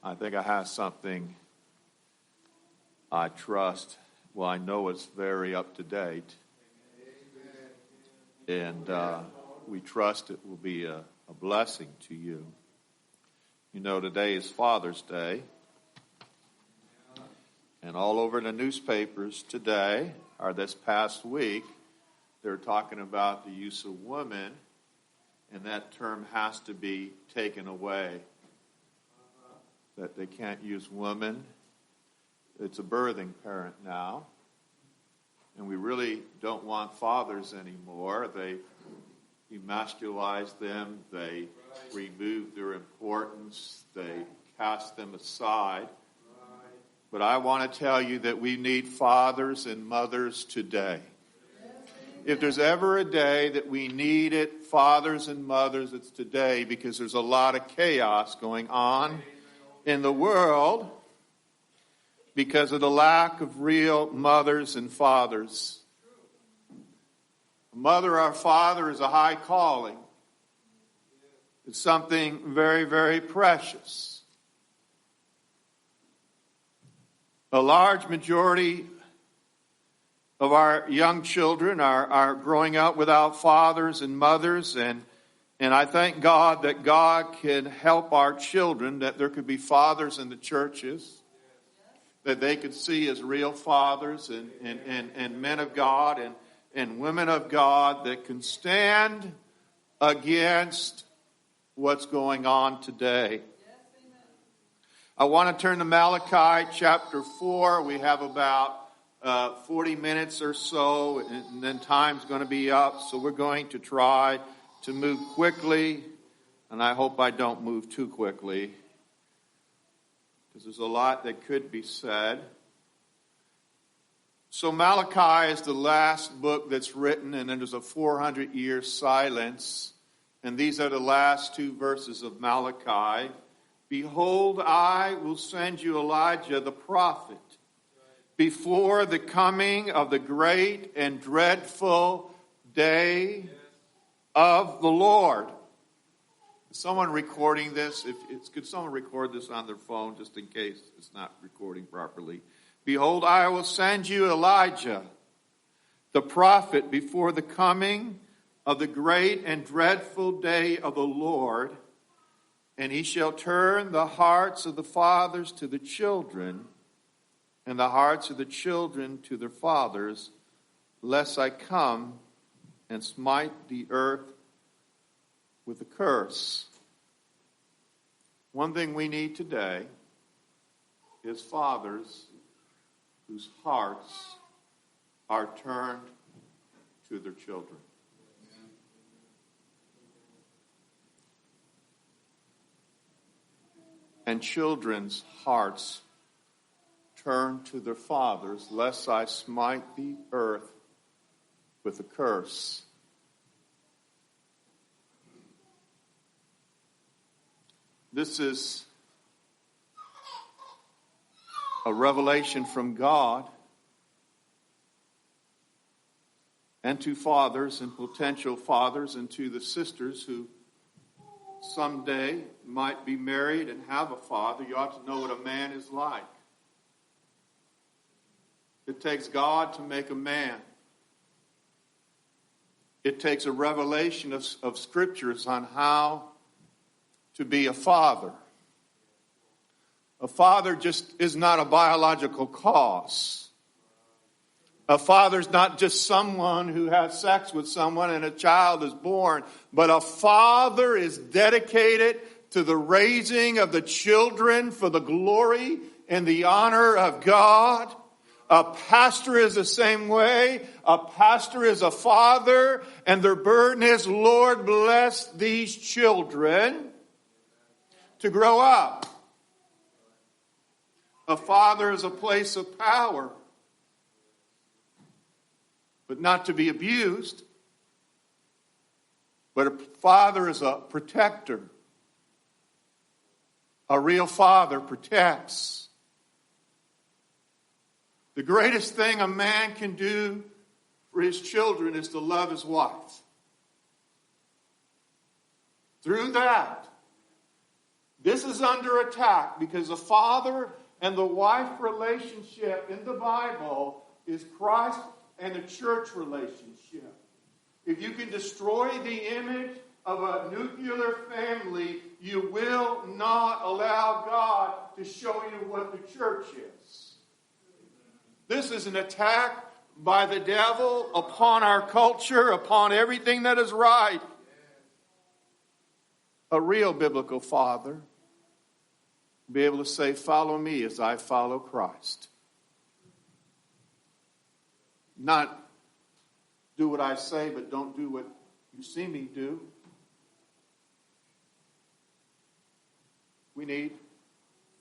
I think I have something I trust. Well, I know it's very up to date. And we trust it will be a blessing to you. You know, today is Father's Day. And all over the newspapers today, or this past week, they're talking about the use of women, and that term has to be taken away. That they can't use women. It's a birthing parent now. And we really don't want fathers anymore. They emasculized them. They removed their importance. They cast them aside. But I want to tell you that we need fathers and mothers today. If there's ever a day that we need it, fathers and mothers, it's today, because there's a lot of chaos going on in the world because of the lack of real mothers and fathers. A mother or father is a high calling. It's something very, very precious. A large majority of our young children are growing up without fathers and mothers, and I thank God that God can help our children, that there could be fathers in the churches, that they could see as real fathers and men of God and women of God that can stand against what's going on today. I want to turn to Malachi chapter 4. We have about 40 minutes or so, and then time's going to be up. So we're going to try to move quickly, and I hope I don't move too quickly, because there's a lot that could be said. So Malachi is the last book that's written, and then there's a 400-year silence. And these are the last two verses of Malachi. Behold, I will send you Elijah the prophet before the coming of the great and dreadful day of the Lord. Is someone recording this? Could someone record this on their phone just in case it's not recording properly? Behold, I will send you Elijah the prophet before the coming of the great and dreadful day of the Lord. And he shall turn the hearts of the fathers to the children, and the hearts of the children to their fathers, lest I come and smite the earth with a curse. One thing we need today is fathers whose hearts are turned to their children. And children's hearts turn to their fathers, lest I smite the earth with a curse. This is a revelation from God and to fathers and potential fathers, and to the sisters who someday might be married and have a father. You ought to know what a man is like. It takes God to make a man. It takes a revelation of scriptures on how to be a father. A father just is not a biological cause. A father's not just someone who has sex with someone and a child is born, but a father is dedicated to the raising of the children for the glory and the honor of God. A pastor is the same way. A pastor is a father, and their burden is, Lord, bless these children to grow up. A father is a place of power, but not to be abused. But a father is a protector. A real father protects. The greatest thing a man can do for his children is to love his wife. Through that, This is under attack because the father and the wife relationship in the Bible is Christ and the church relationship. If you can destroy the image of a nuclear family, you will not allow God to show you what the church is. This is an attack by the devil upon our culture, upon everything that is right. A real biblical father be able to say, follow me as I follow Christ. Not do what I say, but don't do what you see me do. We need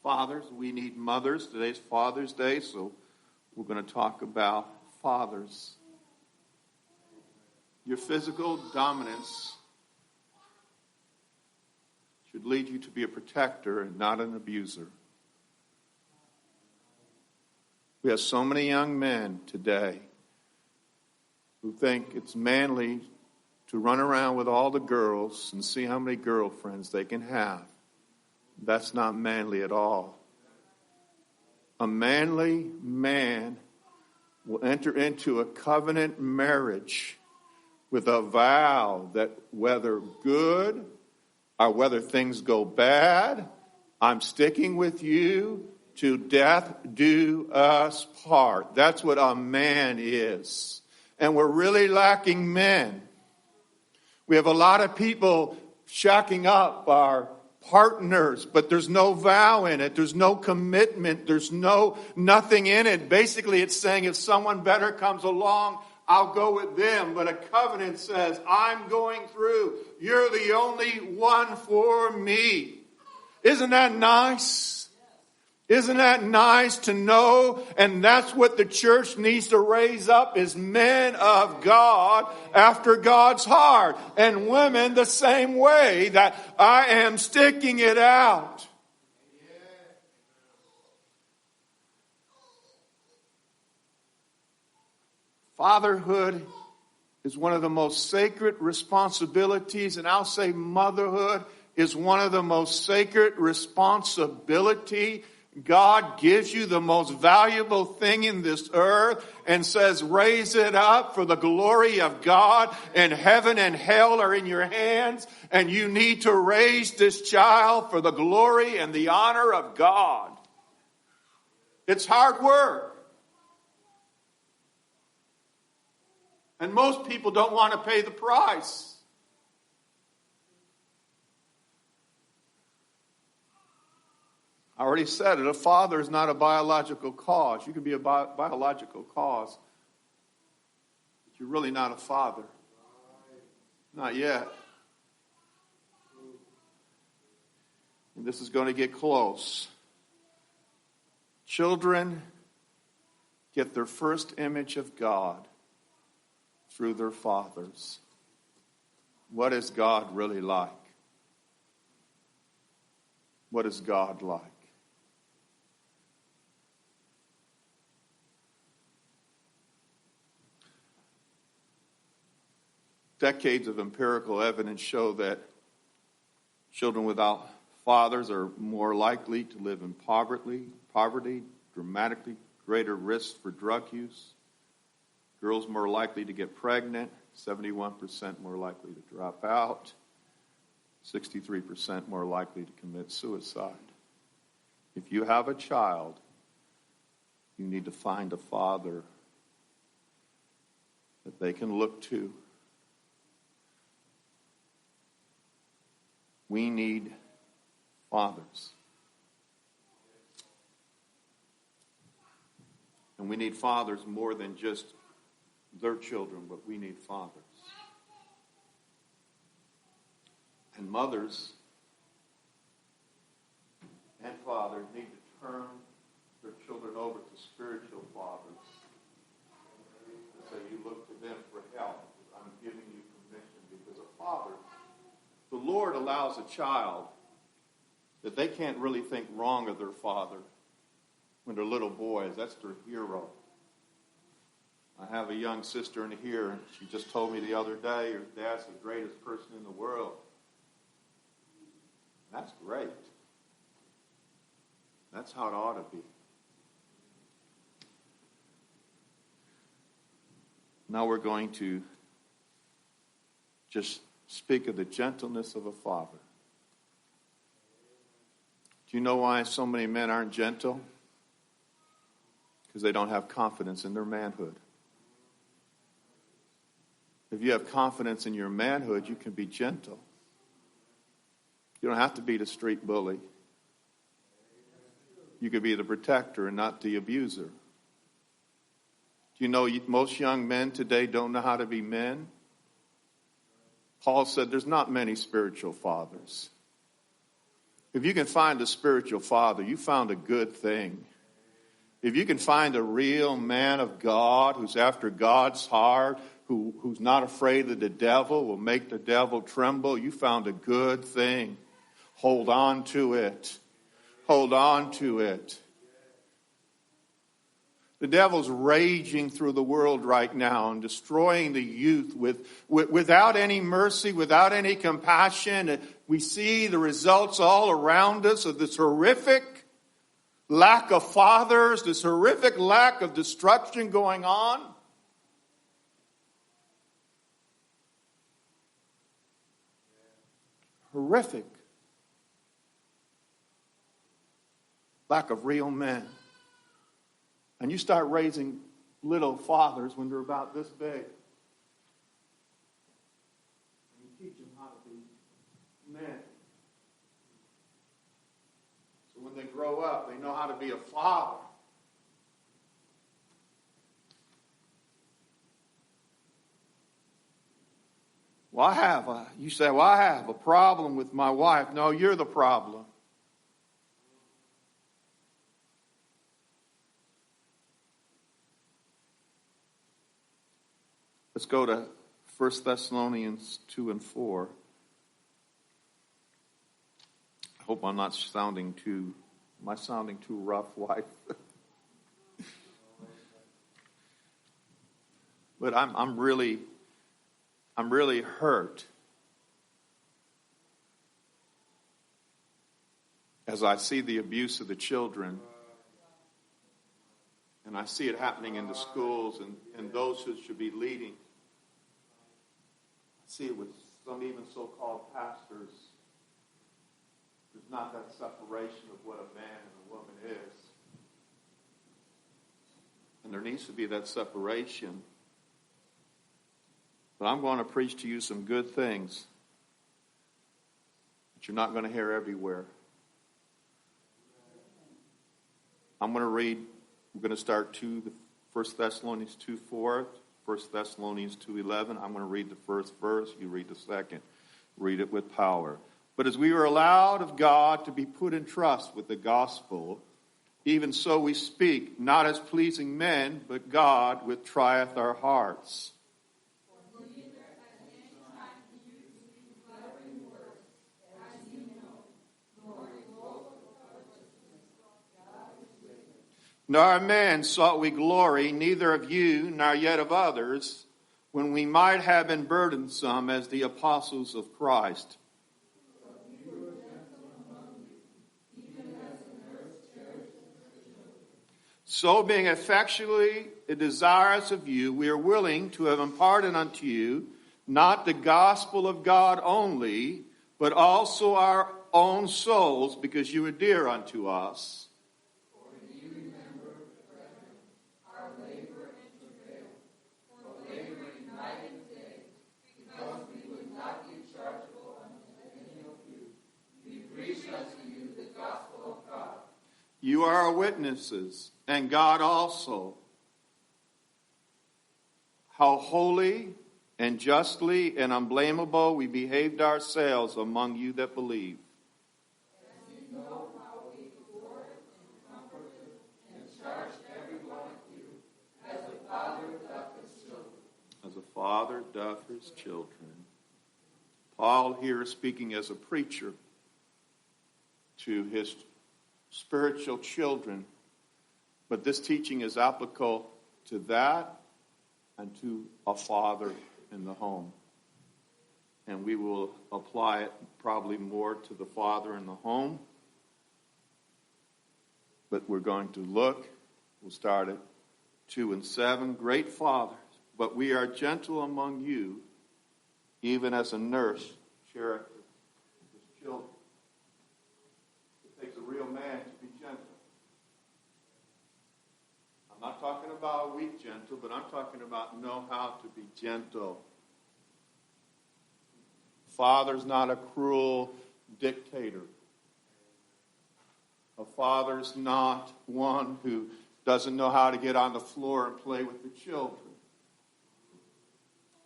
fathers. We need mothers. Today's Father's Day, so we're going to talk about fathers. Your physical dominance should lead you to be a protector and not an abuser. We have so many young men today who think it's manly to run around with all the girls and see how many girlfriends they can have. That's not manly at all. A manly man will enter into a covenant marriage with a vow that whether good or whether things go bad, I'm sticking with you to death do us part. That's what a man is. And we're really lacking men. We have a lot of people shacking up our partners, but there's no vow in it. There's no commitment. There's nothing in it. Basically, it's saying if someone better comes along, I'll go with them. But a covenant says, I'm going through. You're the only one for me. Isn't that nice? Isn't that nice to know? And that's what the church needs to raise up is men of God after God's heart. And women the same way, that I am sticking it out. Fatherhood is one of the most sacred responsibilities, and I'll say motherhood is one of the most sacred responsibility. God gives you the most valuable thing in this earth and says, raise it up for the glory of God, and heaven and hell are in your hands, and you need to raise this child for the glory and the honor of God. It's hard work. And most people don't want to pay the price. I already said it. A father is not a biological cause. You can be a biological cause, but you're really not a father. Not yet. And this is going to get close. Children get their first image of God through their fathers. What is God really like? What is God like? Decades of empirical evidence show that children without fathers are more likely to live in poverty, dramatically greater risk for drug use. Girls more likely to get pregnant, 71% more likely to drop out, 63% more likely to commit suicide. If you have a child, you need to find a father that they can look to. We need fathers. And we need fathers more than just their children, but we need fathers. And mothers and fathers need to turn their children over to spiritual fathers. So you look to them for help. I'm giving you permission because a father, the Lord allows a child that they can't really think wrong of their father when they're little boys. That's their hero. I have a young sister in here, and she just told me the other day, her dad's the greatest person in the world. That's great. That's how it ought to be. Now we're going to just speak of the gentleness of a father. Do you know why so many men aren't gentle? Because they don't have confidence in their manhood. If you have confidence in your manhood, you can be gentle. You don't have to be the street bully. You could be the protector and not the abuser. Do you know most young men today don't know how to be men? Paul said there's not many spiritual fathers. If you can find a spiritual father, you found a good thing. If you can find a real man of God who's after God's heart, who's not afraid that the devil will make the devil tremble, you found a good thing. Hold on to it. Hold on to it. The devil's raging through the world right now and destroying the youth without any mercy, without any compassion. We see the results all around us of this horrific lack of fathers, this horrific lack of destruction going on. Horrific lack of real men. And you start raising little fathers when they're about this big. And you teach them how to be men. So when they grow up, they know how to be a father. Well, you say, well, I have a problem with my wife. No, you're the problem. Let's go to 1 Thessalonians 2 and 4. I hope I'm not sounding too rough, wife? But I'm really hurt as I see the abuse of the children. And I see it happening in the schools and those who should be leading. I see it with some even so-called pastors. There's not that separation of what a man and a woman is. And there needs to be that separation. But I'm going to preach to you some good things that you're not going to hear everywhere. I'm going to read. We're going to start 1 Thessalonians 2:4, 1 Thessalonians 2:11. I'm going to read the first verse. You read the second. Read it with power. But as we were allowed of God to be put in trust with the gospel, even so we speak, not as pleasing men, but God which trieth our hearts. Nor of men sought we glory, neither of you, nor yet of others, when we might have been burdensome as the apostles of Christ. So being effectually desirous of you, we are willing to have imparted unto you, not the gospel of God only, but also our own souls, because you are dear unto us. You are our witnesses, and God also, how holy and justly and unblameable we behaved ourselves among you that believe. As you know how we exhorted and comforted and charged every one of you, as a father doth his children. As a father doth his children. Paul here is speaking as a preacher to his spiritual children, but this teaching is applicable to that and to a father in the home. And we will apply it probably more to the father in the home But we're going to look. We'll start at 2 and 7. Great fathers, but we are gentle among you, even as a nurse cherisheth his children. It takes a real man to be gentle. I'm not talking about weak gentle, but I'm talking about know how to be gentle. Father's not a cruel dictator. A father's not one who doesn't know how to get on the floor and play with the children.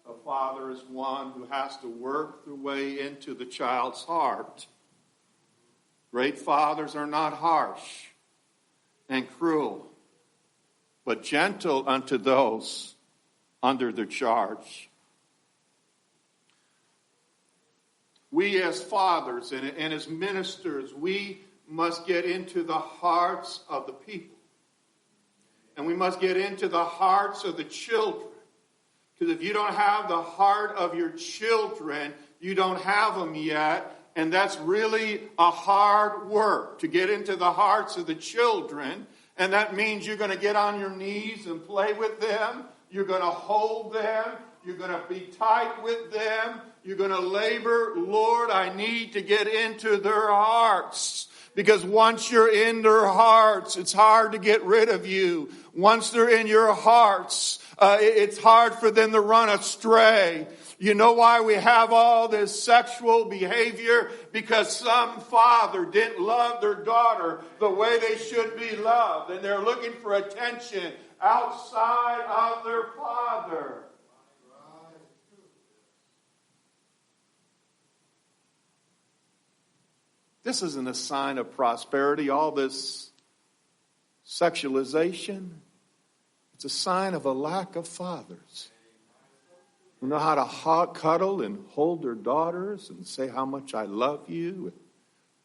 A father is one who has to work their way into the child's heart. Great fathers are not harsh and cruel, but gentle unto those under their charge. We as fathers and as ministers, we must get into the hearts of the people. And we must get into the hearts of the children. Because if you don't have the heart of your children, you don't have them yet. And that's really a hard work, to get into the hearts of the children. And that means you're going to get on your knees and play with them. You're going to hold them. You're going to be tight with them. You're going to labor, Lord, I need to get into their hearts. Because once you're in their hearts, it's hard to get rid of you. Once they're in your hearts, it's hard for them to run astray. You know why we have all this sexual behavior? Because some father didn't love their daughter the way they should be loved. And they're looking for attention outside of their father. This isn't a sign of prosperity, all this sexualization. It's a sign of a lack of fathers who know how to cuddle and hold their daughters and say how much I love you.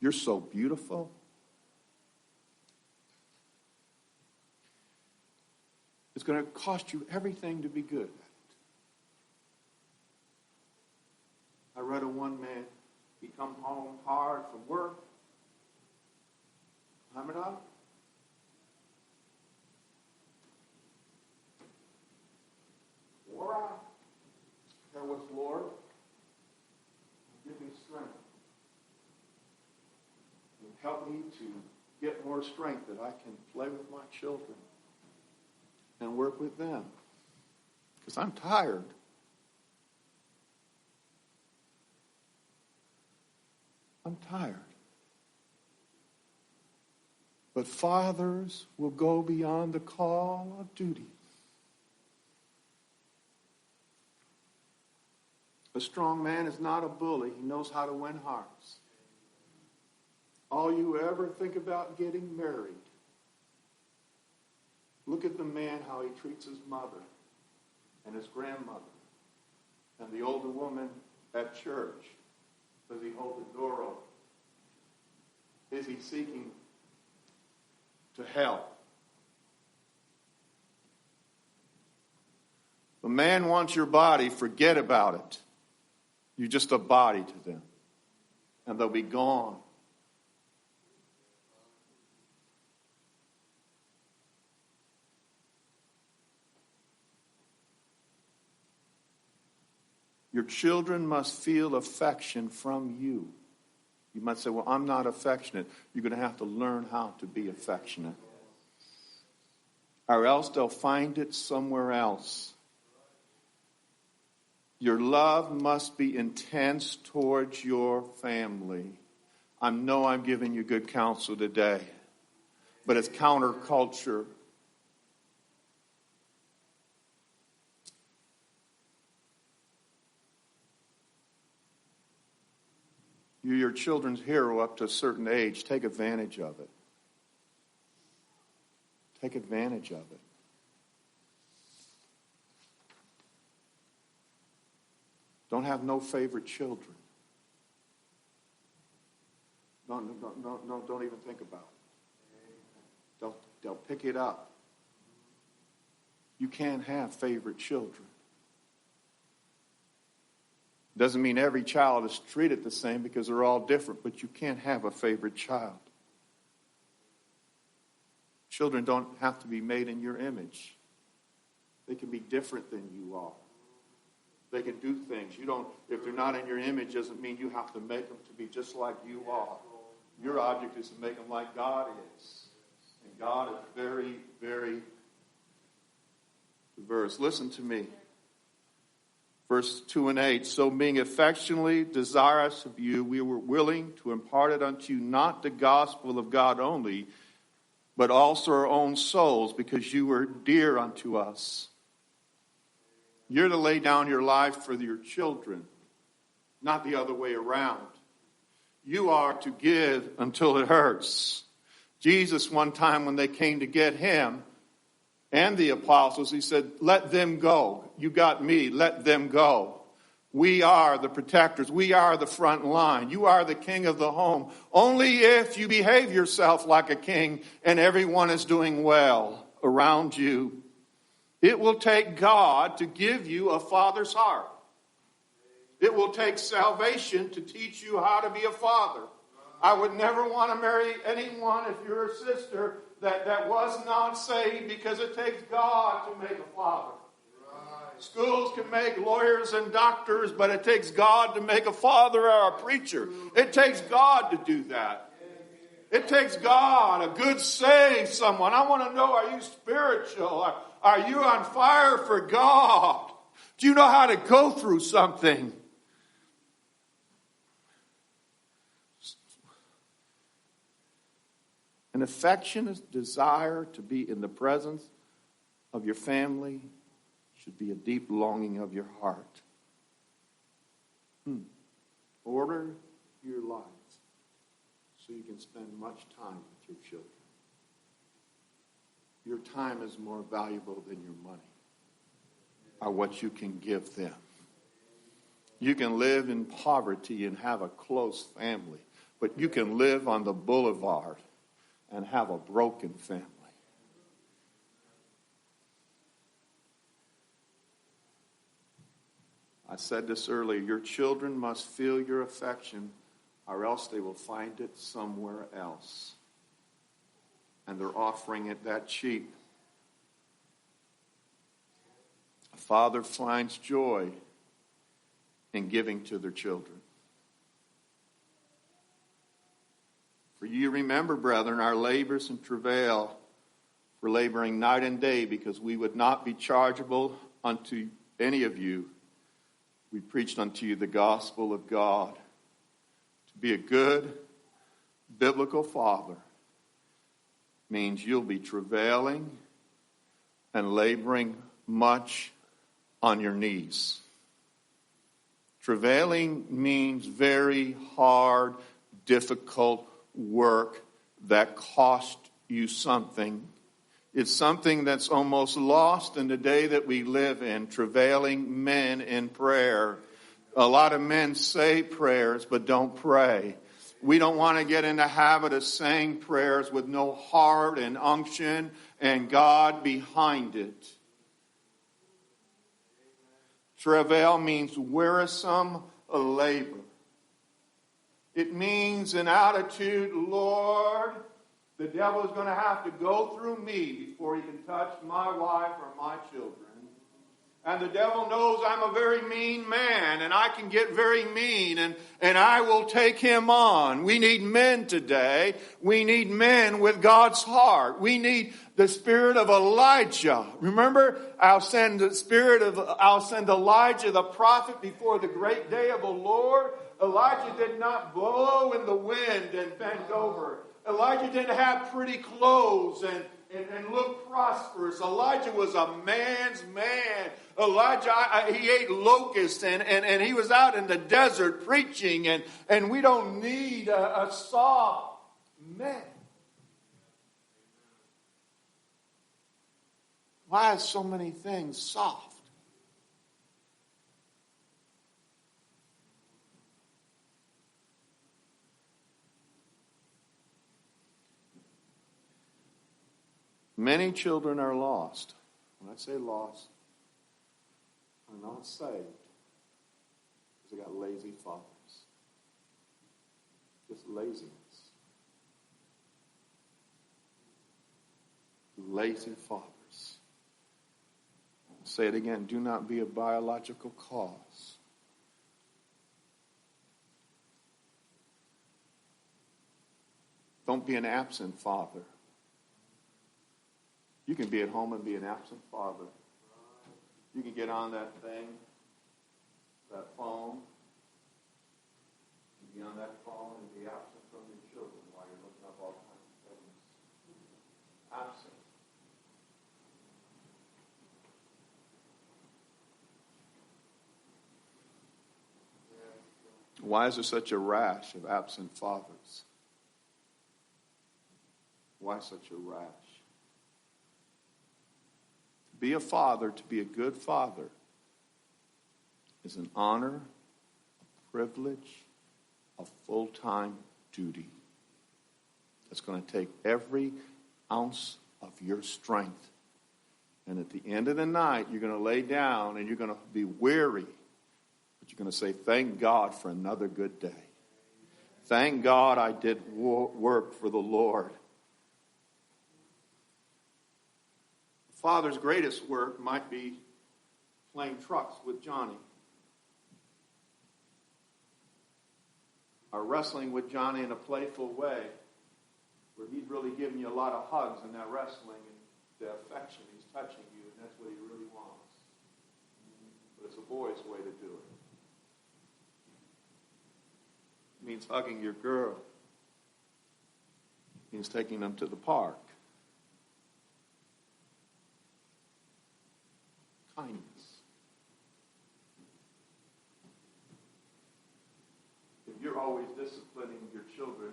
You're so beautiful. It's going to cost you everything to be good at it. I read of one man. He come home hard from work. Climb it up. Wore out. There was, Lord, give me strength. And help me to get more strength that I can play with my children and work with them. Because I'm tired. I'm tired. But fathers will go beyond the call of duty. A strong man is not a bully. He knows how to win hearts. All you ever think about getting married, look at the man, how he treats his mother and his grandmother and the older woman at church. Does he hold the door open? Is he seeking to help? If a man wants your body, forget about it. You're just a body to them. And they'll be gone. Your children must feel affection from you. You might say, well, I'm not affectionate. You're going to have to learn how to be affectionate. Or else they'll find it somewhere else. Your love must be intense towards your family. I know I'm giving you good counsel today, but it's counterculture. You're your children's hero up to a certain age. Take advantage of it. Take advantage of it. Don't have no favorite children. Don't even think about it. They'll pick it up. You can't have favorite children. Doesn't mean every child is treated the same because they're all different, but you can't have a favorite child. Children don't have to be made in your image. They can be different than you are. They can do things. If they're not in your image, doesn't mean you have to make them to be just like you are. Your object is to make them like God is. And God is very, very diverse. Listen to me. Verse 2 and 8. So being affectionately desirous of you, we were willing to impart it unto you, not the gospel of God only, but also our own souls, because you were dear unto us. You're to lay down your life for your children, not the other way around. You are to give until it hurts. Jesus, one time when they came to get him and the apostles, he said, let them go. You got me, let them go. We are the protectors. We are the front line. You are the king of the home. Only if you behave yourself like a king and everyone is doing well around you. It will take God to give you a father's heart. It will take salvation to teach you how to be a father. I would never want to marry anyone, if you're a sister, that was not saved, because it takes God to make a father. Schools can make lawyers and doctors, but it takes God to make a father or a preacher. It takes God to do that. It takes God, a good save someone. I want to know, are you spiritual? Are you on fire for God? Do you know how to go through something? An affectionate desire to be in the presence of your family should be a deep longing of your heart. Order your lives so you can spend much time with your children. Your time is more valuable than your money, or what you can give them. You can live in poverty and have a close family, but you can live on the boulevard and have a broken family. I said this earlier, your children must feel your affection, or else they will find it somewhere else. And they're offering it that cheap. A father finds joy in giving to their children. For you remember, brethren, our labors and travail, for laboring night and day, because we would not be chargeable unto any of you. We preached unto you the gospel of God. To be a good biblical father means you'll be travailing and laboring much on your knees. Travailing means very hard, difficult work that cost you something. It's something that's almost lost in the day that we live in, travailing men in prayer. A lot of men say prayers but don't pray. We don't want to get in the habit of saying prayers with no heart and unction and God behind it. Travail means wearisome labor. It means an attitude, Lord, the devil is going to have to go through me before he can touch my wife or my children. And the devil knows I'm a very mean man, and I can get very mean, and I will take him on. We need men today. We need men with God's heart. We need the spirit of Elijah. Remember, I'll send Elijah the prophet before the great day of the Lord. Elijah did not blow in the wind and bend over. Elijah didn't have pretty clothes and look prosperous. Elijah was a man's man. Elijah, he ate locusts and he was out in the desert preaching, and we don't need a soft man. Why is so many things soft? Many children are lost. When I say lost, are not saved because they got lazy fathers. Just laziness. lazy fathers. Say it again. Do not be a biological cause. Don't be an absent father. You can be at home and be an absent father. You can get on that thing, that phone, and be on that phone and be absent from your children while you're looking up all kinds of things. Absent. Why is there such a rash of absent fathers? Why such a rash? To be a father, to be a good father, is an honor, a privilege, a full-time duty. It's going to take every ounce of your strength. And at the end of the night, you're going to lay down and you're going to be weary. But you're going to say, thank God for another good day. Thank God I did work for the Lord. The father's greatest work might be playing trucks with Johnny. Or wrestling with Johnny in a playful way, where he's really giving you a lot of hugs in that wrestling and the affection. He's touching you, and that's what he really wants. But it's a boy's way to do it. It means hugging your girl. It means taking them to the park. Kindness. If you're always disciplining your children,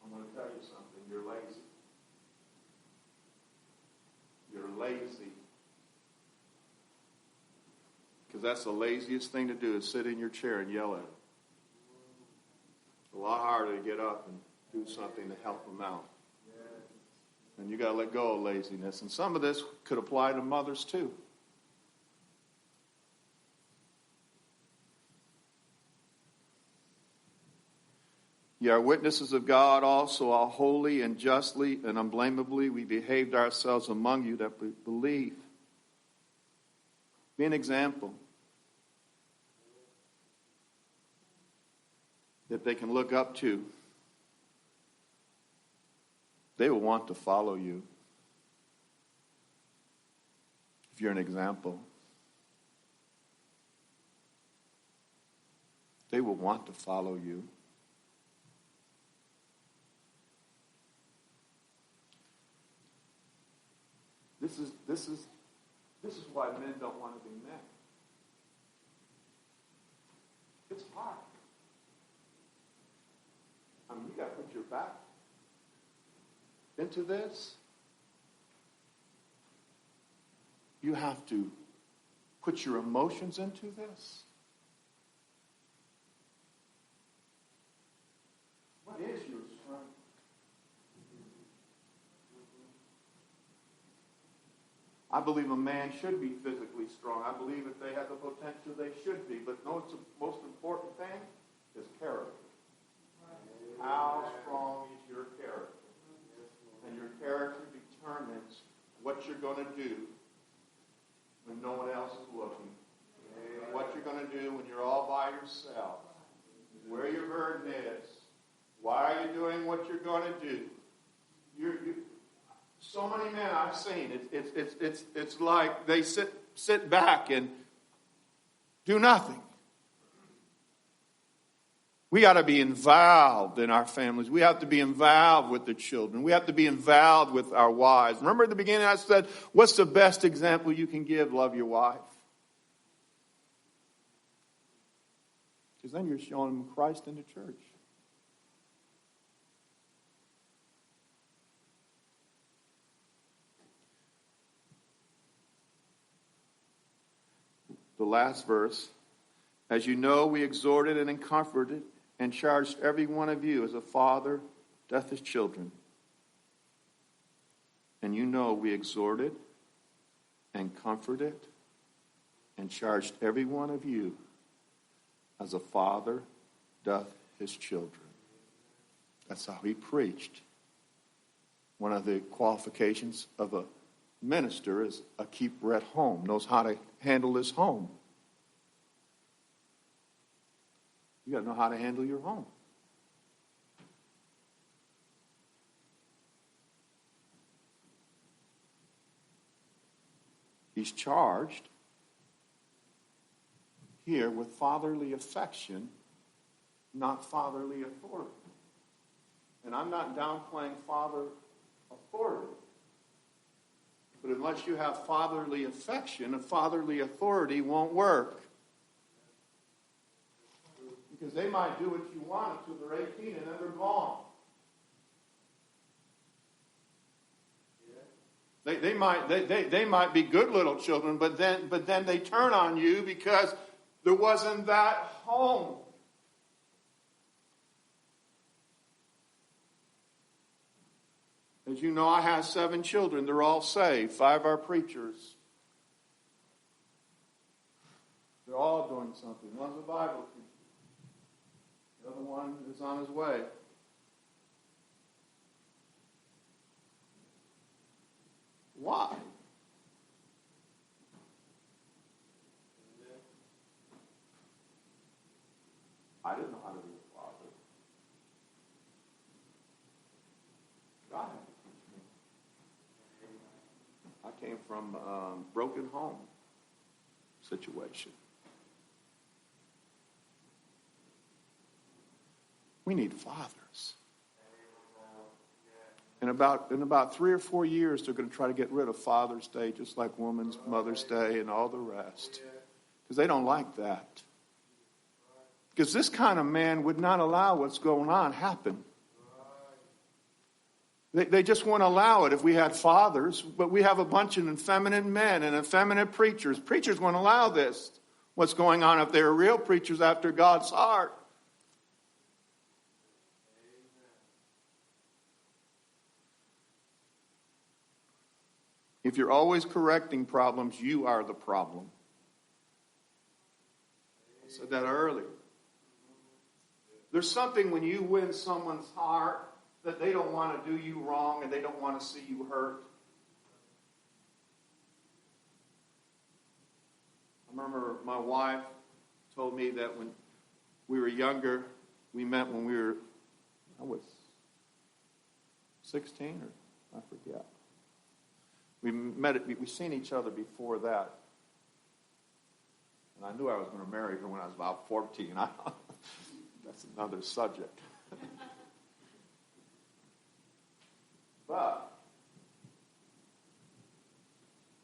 I'm going to tell you something. You're lazy. You're lazy. Because that's the laziest thing to do is sit in your chair and yell at them. It's a lot harder to get up and do something to help them out. And you got to let go of laziness. And some of this could apply to mothers too. Ye are witnesses of God also, how holy and justly and unblameably we behaved ourselves among you that we believe. Be an example that they can look up to. They will want to follow you if you're an example. They will want to follow you. This is why men don't want to be men. It's hard. I mean, you got to put your back into this. You have to put your emotions into this. What is your strength? I believe a man should be physically strong. I believe if they have the potential, they should be. But no, it's the most important thing is character. How strong is your character? And your character determines what you're going to do when no one else is looking. What you're going to do when you're all by yourself. Where your burden is. Why are you doing what you're going to do? So many men I've seen, it's like they sit back and do nothing. We got to be involved in our families. We have to be involved with the children. We have to be involved with our wives. Remember at the beginning I said, what's the best example you can give? Love your wife. Because then you're showing them Christ in the church. The last verse. As you know, we exhorted and comforted and charged every one of you as a father doth his children. And you know we exhorted and comforted and charged every one of you as a father doth his children. That's how he preached. One of the qualifications of a minister is a keeper at home, knows how to handle his home. You got to know how to handle your home. He's charged here with fatherly affection, not fatherly authority. And I'm not downplaying father authority. But unless you have fatherly affection, a fatherly authority won't work. Because they might do what you want until they're 18 and then they're gone. They might be good little children, but then they turn on you because there wasn't that home. As you know, I have 7 children. They're all saved. 5 are preachers. They're all doing something. One's a Bible teacher. The other one is on his way. Why? I didn't know how to be a father. God had to teach me. I came from a broken home situation. We need fathers. In about 3 or 4 years, they're going to try to get rid of Father's Day, just like Women's Mother's Day and all the rest. Because they don't like that. Because this kind of man would not allow what's going on happen. They just won't allow it if we had fathers, but we have a bunch of effeminate men and effeminate preachers. Preachers won't allow this, what's going on if they're real preachers after God's heart. If you're always correcting problems, you are the problem. I said that earlier. There's something when you win someone's heart that they don't want to do you wrong and they don't want to see you hurt. I remember my wife told me that when we were younger, we met when I was 16 or I forget. We'd seen each other before that. And I knew I was going to marry her when I was about 14. That's another subject. But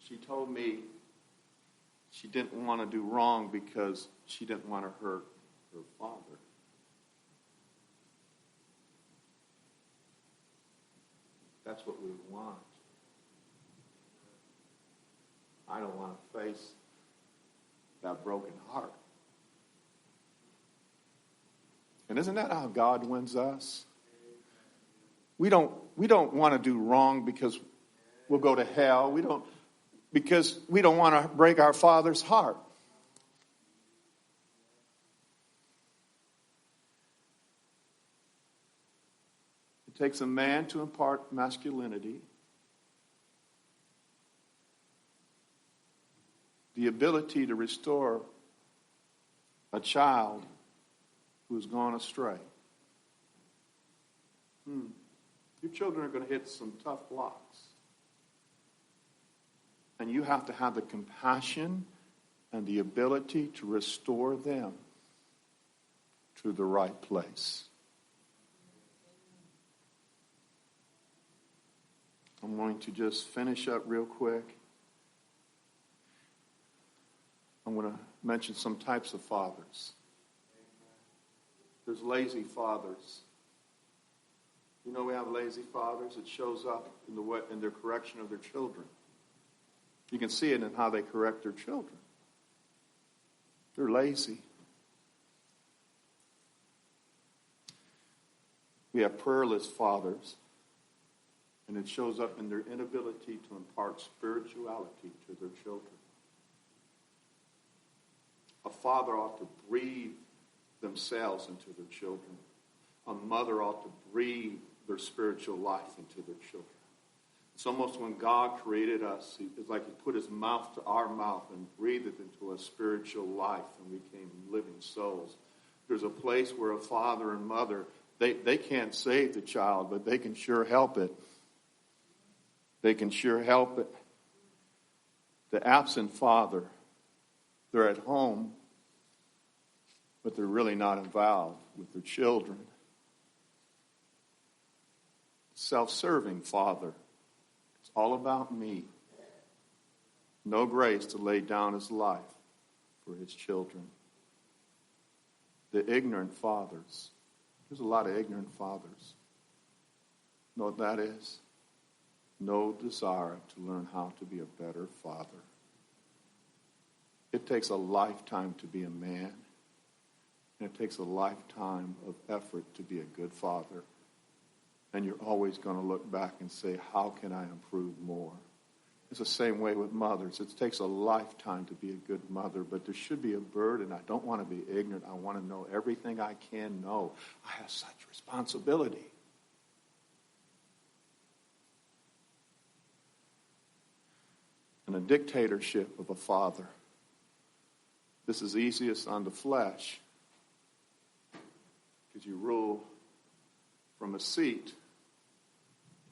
she told me she didn't want to do wrong because she didn't want to hurt her father. That's what we want. I don't want to face that broken heart. And isn't that how God wins us? We don't want to do wrong because we'll go to hell. Because we don't want to break our Father's heart. It takes a man to impart masculinity, the ability to restore a child who's gone astray. Your children are going to hit some tough blocks. And you have to have the compassion and the ability to restore them to the right place. I'm going to just finish up real quick. I'm going to mention some types of fathers. There's lazy fathers. You know we have lazy fathers. It shows up in their correction of their children. You can see it in how they correct their children. They're lazy. We have prayerless fathers, and it shows up in their inability to impart spirituality to their children. A father ought to breathe themselves into their children. A mother ought to breathe their spiritual life into their children. It's almost when God created us, it's like he put his mouth to our mouth and breathed it into a spiritual life, and we became living souls. There's a place where a father and mother, they can't save the child, but they can sure help it. They can sure help it. The absent father, they're at home, but they're really not involved with their children. Self-serving father, it's all about me. No grace to lay down his life for his children. The ignorant fathers, there's a lot of ignorant fathers. Know what that is? No desire to learn how to be a better father. It takes a lifetime to be a man, and it takes a lifetime of effort to be a good father. And you're always going to look back and say, how can I improve more? It's the same way with mothers. It takes a lifetime to be a good mother, but there should be a burden. I don't want to be ignorant. I want to know everything I can know. I have such responsibility. And a dictatorship of a father. This is easiest on the flesh because you rule from a seat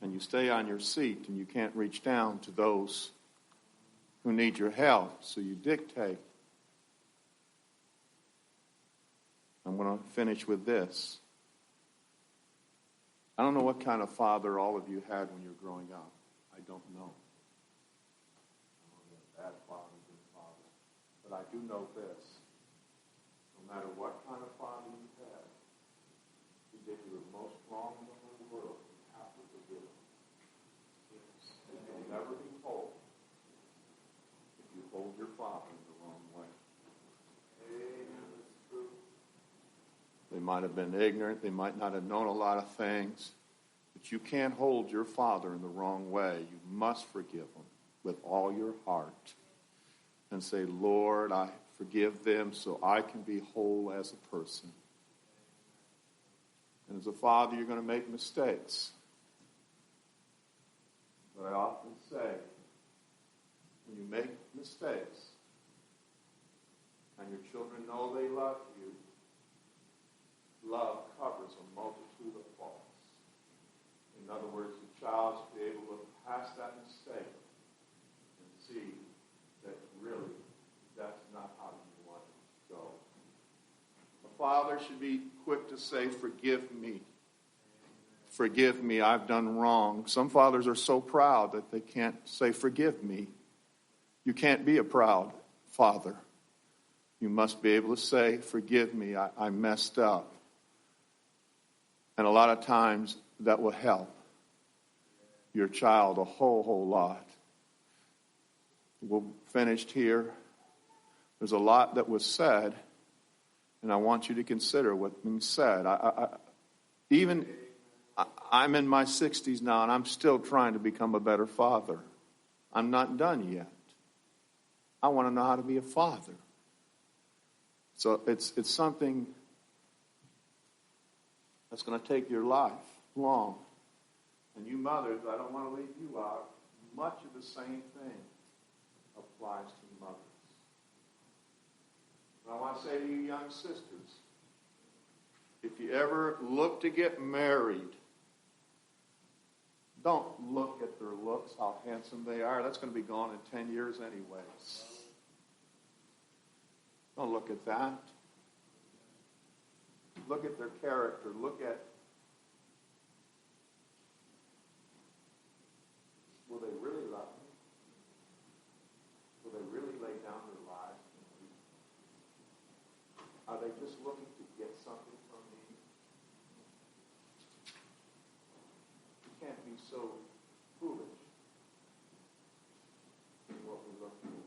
and you stay on your seat and you can't reach down to those who need your help, so you dictate. I'm going to finish with this. I don't know what kind of father all of you had when you were growing up. I don't know. Bad father, good father. But I do know this. No matter what kind of father you had, he did you the most wrong in the whole world, you have to forgive him. And you'll never be whole if you hold your father in the wrong way. They might have been ignorant. They might not have known a lot of things. But you can't hold your father in the wrong way. You must forgive him with all your heart and say, Lord, I forgive them so I can be whole as a person. And as a father, you're going to make mistakes. But I often say, when you make mistakes and your children know they love you, love covers a multitude of faults. In other words, the child should be able to look past that mistake and see that really that's not how you want it to go. A father should be quick to say, forgive me. Forgive me, I've done wrong. Some fathers are so proud that they can't say, forgive me. You can't be a proud father. You must be able to say, forgive me, I messed up. And a lot of times that will help your child a whole lot. We're finished here. There's a lot that was said, and I want you to consider what's being said. I'm in my 60s now, and I'm still trying to become a better father. I'm not done yet. I want to know how to be a father. So it's something that's going to take your life long. And you mothers, I don't want to leave you out. Much of the same thing applies to mothers. And I want to say to you young sisters, if you ever look to get married, don't look at their looks, how handsome they are. That's going to be gone in 10 years anyways. Don't look at that. Look at their character. Look at, will they really love me? Will they really lay down their lives for me? Are they just looking to get something from me? We can't be so foolish in what we look for.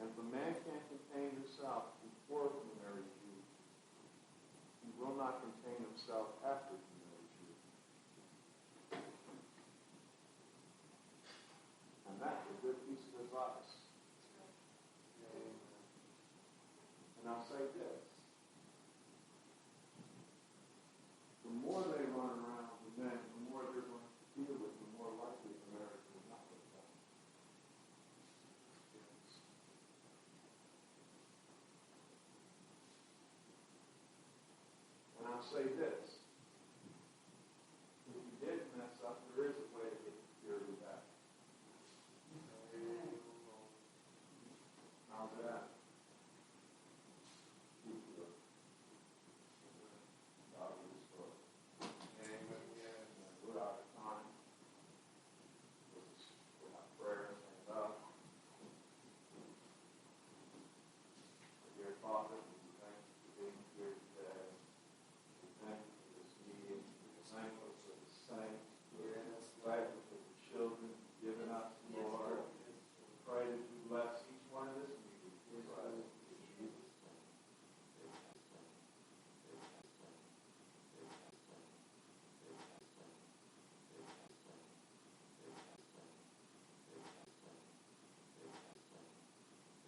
And if a man can't contain himself before he marries you, he will not contain himself after he marries you. And that's a good piece of advice. And I'll say this.